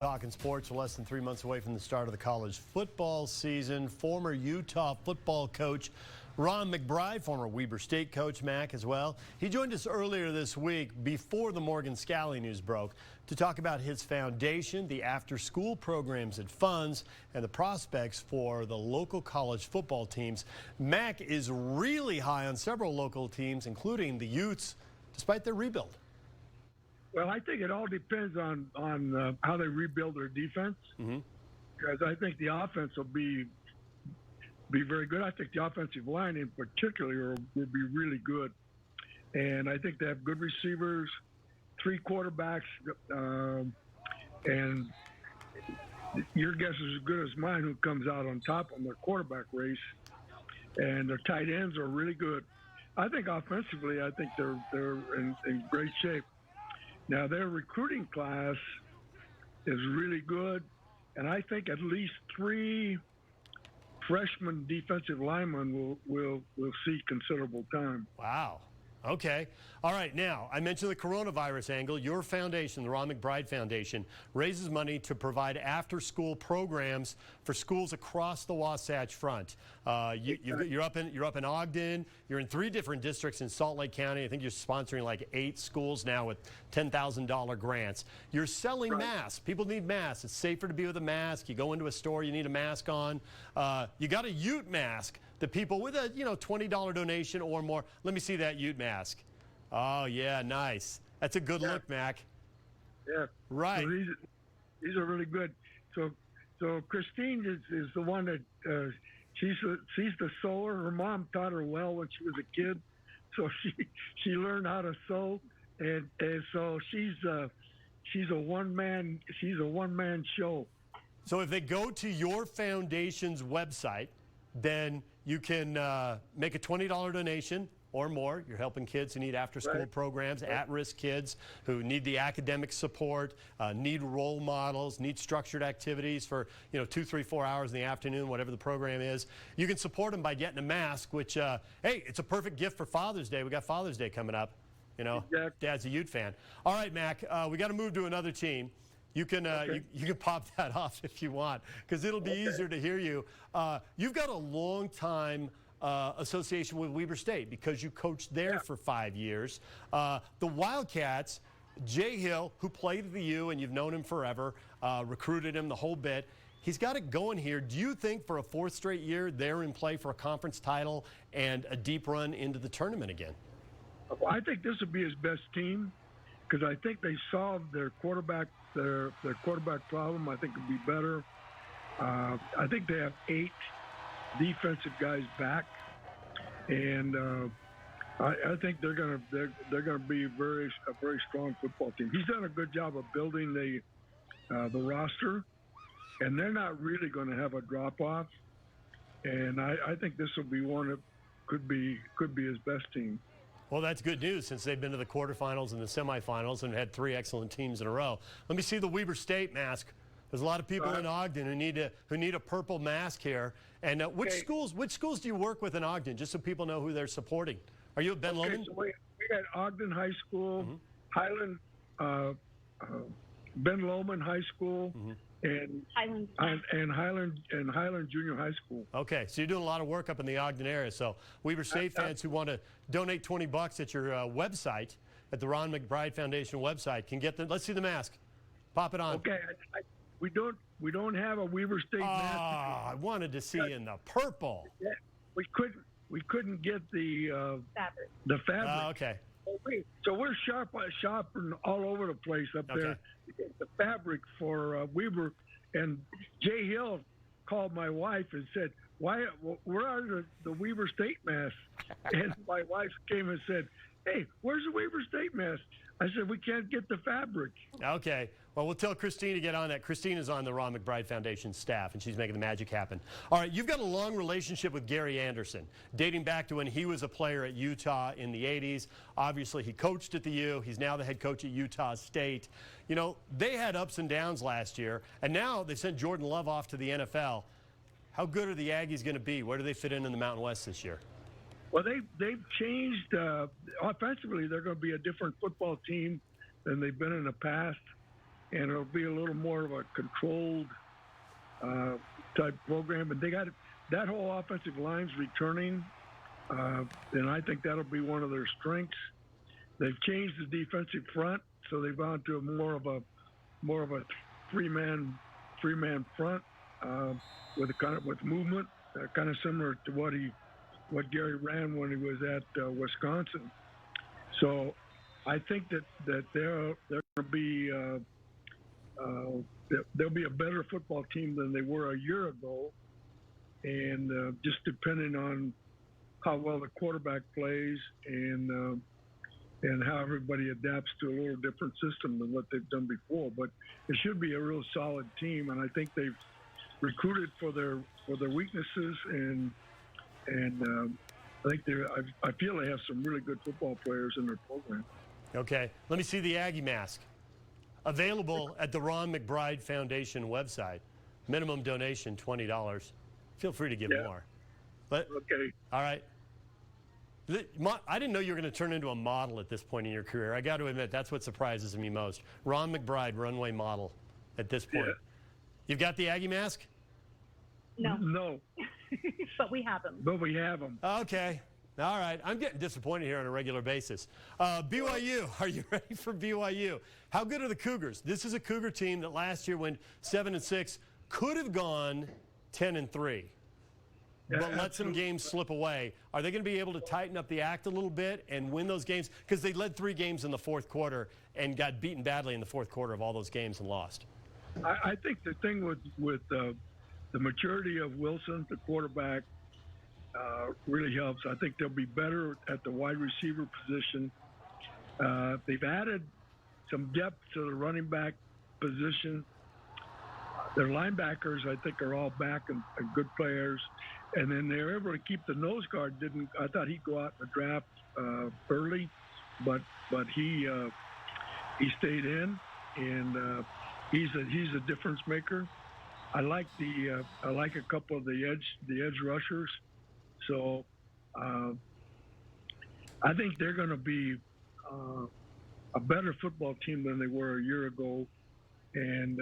Talkin Sports, we're less than 3 months away from the start of the college football season. Former Utah football coach Ron McBride, former Weber State coach Mac as well. He joined us earlier this week before the Morgan Scalley news broke to talk about his foundation, the after-school programs it funds, and the prospects for the local college football teams. Mac is really high on several local teams, including the Utes, despite their rebuild. Well, I think it all depends on how they rebuild their defense. Because I think the offense will be very good. I think the offensive line in particular will be really good. And I think they have good receivers, 3 quarterbacks, and your guess is as good as mine who comes out on top on their quarterback race. And their tight ends are really good. I think offensively, I think they're in great shape. Now, their recruiting class is really good, and I think at least 3 freshman defensive linemen will see considerable time. Wow. Okay. All right. Now, I mentioned the coronavirus angle. Your foundation, the Ron McBride Foundation, raises money to provide after-school programs for schools across the Wasatch Front. You're up in Ogden. You're in 3 different districts in Salt Lake County. I think you're sponsoring like 8 schools now with $10,000 grants. You're selling masks. People need masks. It's safer to be with a mask. You go into a store, you need a mask on. You got a Ute mask. The people with a $20 donation or more. Let me see that Ute mask. Oh yeah, nice. That's a good look, Mac. Yeah. Right. So these are really good. So Christine is the one that she's the sewer. Her mom taught her well when she was a kid, so she learned how to sew, and so she's a one man show. So if they go to your foundation's website, then you can make a $20 donation or more. You're helping kids who need after-school programs, at-risk kids who need the academic support, need role models, need structured activities for 2, 3, 4 hours in the afternoon, whatever the program is. You can support them by getting a mask, which, hey, it's a perfect gift for Father's Day. We got Father's Day coming up. Exactly. Dad's a Ute fan. All right, Mac, we got to move to another team. You can you can pop that off if you want, because it'll be easier to hear you. You've got a long time association with Weber State because you coached there for 5 years. The Wildcats, Jay Hill, who played at the U, and you've known him forever, recruited him the whole bit. He's got it going here. Do you think for a 4th straight year they're in play for a conference title and a deep run into the tournament again? Well, I think this would be his best team because I think they solved their quarterback problem. I think it'll be better. I think they have 8 defensive guys back, and I think they're gonna be a very strong football team. He's done a good job of building the roster, and they're not really going to have a drop off. And I think this will be one that could be his best team. Well, that's good news since they've been to the quarterfinals and the semifinals and had 3 excellent teams in a row. Let me see the Weber State mask. There's a lot of people in Ogden who need a purple mask here. And which schools do you work with in Ogden, just so people know who they're supporting? Are you at Ben Lomond? So we got Ogden High School, Highland, Ben Lomond High School, and Highland Junior High School. Okay, so you're doing a lot of work up in the Ogden area. So Weber State fans who want to donate $20 at your website, at the Ron McBride Foundation website, can get the. Let's see the mask. Pop it on. Okay, we don't have a Weber State mask. I wanted to see in the purple. Yeah, we couldn't get the fabric. The fabric. Okay. So we're shopping all over the place up there to get the fabric for Weber. And Jay Hill called my wife and said, where are the Weber State masks? And my wife came and said, hey, where's the Weber State mask? I said, we can't get the fabric. Okay. Well, we'll tell Christine to get on that. Christine is on the Ron McBride Foundation staff, and she's making the magic happen. All right, you've got a long relationship with Gary Anderson, dating back to when he was a player at Utah in the 80s. Obviously, he coached at the U. He's now the head coach at Utah State. They had ups and downs last year, and now they sent Jordan Love off to the NFL. How good are the Aggies going to be? Where do they fit in the Mountain West this year? Well, they've changed. Offensively, they're going to be a different football team than they've been in the past. and it'll be a little more of a controlled type program. And they got that whole offensive line's returning, and I think that'll be one of their strengths. They've changed the defensive front, so they've gone to more of a three-man front with movement, kind of similar to what Gary ran when he was at Wisconsin. So I think that they're going to be they'll be a better football team than they were a year ago, and just depending on how well the quarterback plays and how everybody adapts to a little different system than what they've done before. But it should be a real solid team, and I think they've recruited for their weaknesses, and I feel they have some really good football players in their program. Okay, let me see the Aggie mask. Available at the Ron McBride Foundation website. Minimum donation $20. Feel free to give more. Okay. All right. I didn't know you were going to turn into a model at this point in your career. I got to admit, that's what surprises me most. Ron McBride, runway model at this point. Yeah. You've got the Aggie mask? No. But we have them. But we have them. Okay. All right. I'm getting disappointed here on a regular basis. BYU, are you ready for BYU? How good are the Cougars? This is a Cougar team that last year went 7-6, could have gone 10-3. But let some games slip away. Are they going to be able to tighten up the act a little bit and win those games? Because they led 3 games in the fourth quarter and got beaten badly in the fourth quarter of all those games and lost. I think the thing with the maturity of Wilson, the quarterback, really helps. I think they'll be better at the wide receiver position. They've added some depth to the running back position. Their linebackers, I think, are all back and good players. And then they're able to keep the nose guard. I thought he'd go out in the draft early, but he stayed in, and he's a difference maker. I like a couple of the edge rushers. So I think they're going to be a better football team than they were a year ago, and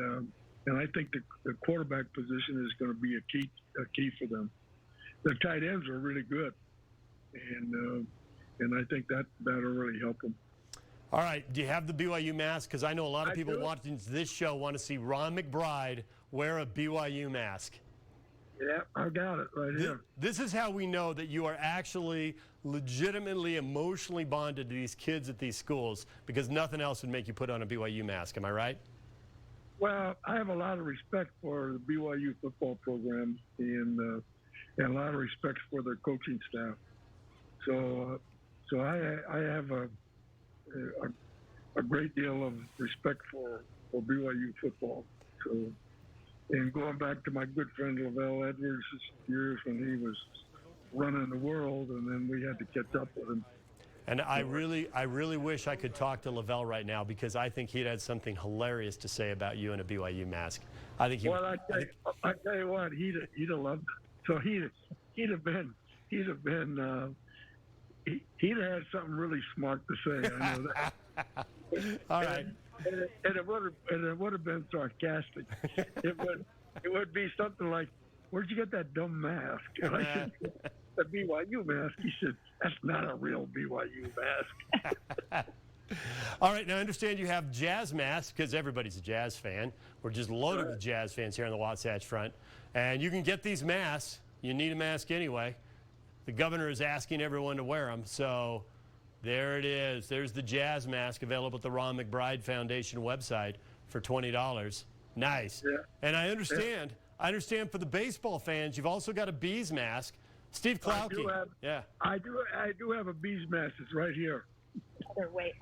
I think the quarterback position is going to be a key for them. Their tight ends are really good, and I think that'll really help them. All right, do you have the BYU mask? Because I know a lot of people watching this show want to see Ron McBride wear a BYU mask. Yeah, I got it right here. This is how we know that you are actually legitimately emotionally bonded to these kids at these schools, because nothing else would make you put on a BYU mask. Am I right? Well, I have a lot of respect for the BYU football program and a lot of respect for their coaching staff. So I have a great deal of respect for BYU football. So, and going back to my good friend Lavelle Edwards' years when he was running the world, and then we had to catch up with him. And I really wish I could talk to Lavelle right now, because I think he'd had something hilarious to say about you in a BYU mask. I think he. Well, I tell you what, he'd have loved it. So he'd have had something really smart to say. I know that. All right. And it would have been sarcastic. It would be something like, "Where'd you get that dumb mask?" And I said, "The BYU mask." He said, "That's not a real BYU mask." All right, now I understand you have Jazz masks, because everybody's a Jazz fan. We're just loaded with Jazz fans here on the Wasatch Front. And you can get these masks. You need a mask anyway. The governor is asking everyone to wear them. So there it is. There's the Jazz mask available at the Ron McBride Foundation website for $20. Nice. Yeah. And I understand for the baseball fans, you've also got a Bees mask. Steve Klauke. I do have a Bees mask. It's right here. Other way.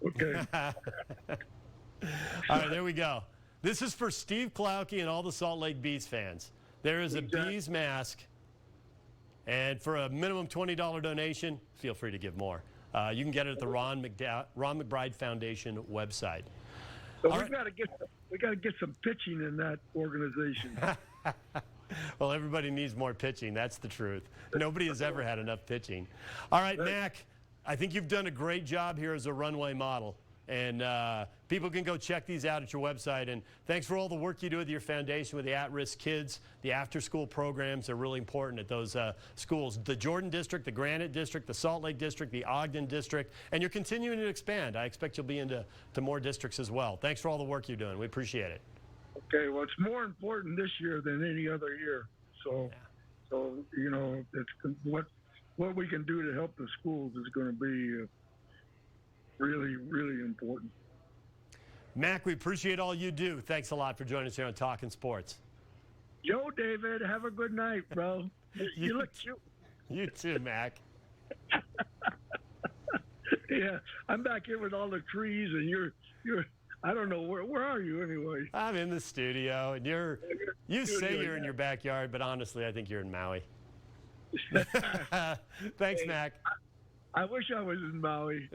Okay. All right, there we go. This is for Steve Klauke and all the Salt Lake Bees fans. There is a Bees mask, and for a minimum $20 donation, feel free to give more. You can get it at the Ron McBride Foundation website. So we got to get some pitching in that organization. Well, everybody needs more pitching. That's the truth. Nobody has ever had enough pitching. All right, Mac, I think you've done a great job here as a runway model. And people can go check these out at your website. And thanks for all the work you do with your foundation with the at-risk kids. The after-school programs are really important at those schools. The Jordan District, the Granite District, the Salt Lake District, the Ogden District. And you're continuing to expand. I expect you'll be into more districts as well. Thanks for all the work you're doing. We appreciate it. Okay, well, it's more important this year than any other year. So, you know, it's what we can do to help the schools is going to be really, really important. Mac, we appreciate all you do. Thanks a lot for joining us here on Talkin Sports. Yo, David, have a good night, bro. You look cute. You too, Mac. Yeah, I'm back here with all the trees, and you're. I don't know where are you anyway? I'm in the studio, and you say you're in your backyard, but honestly, I think you're in Maui. Thanks, Mac. I wish I was in Maui.